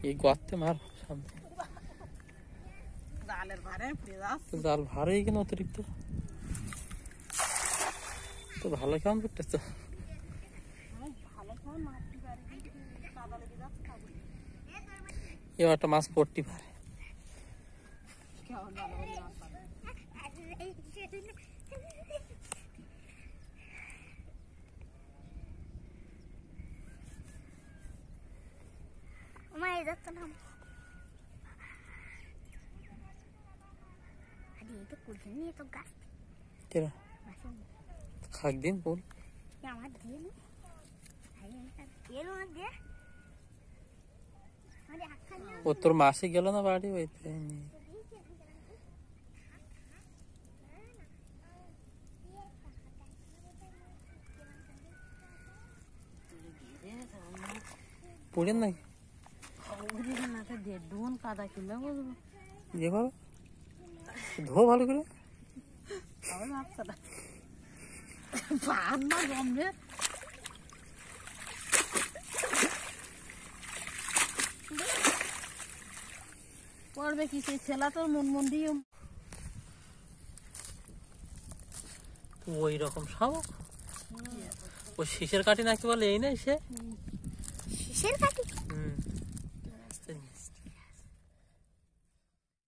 এই গর্তে মার সামনে জাল ভারে কেন অতিরিক্ত তো ভালো কেমন করতেছ এবার একটা মাছ পড়তে পারে খাক দিন বল ও তোর মাসে গেল না বাড়ি ওইতে পড়েন নাকি ইয়ে করো ধো ভালো করে পড়বে কি সেই ছেলা তোর মন দিয়ে ওই রকম সব ওই শীষের কাঠি নাকি বলে এই না সে শীষের কাঠি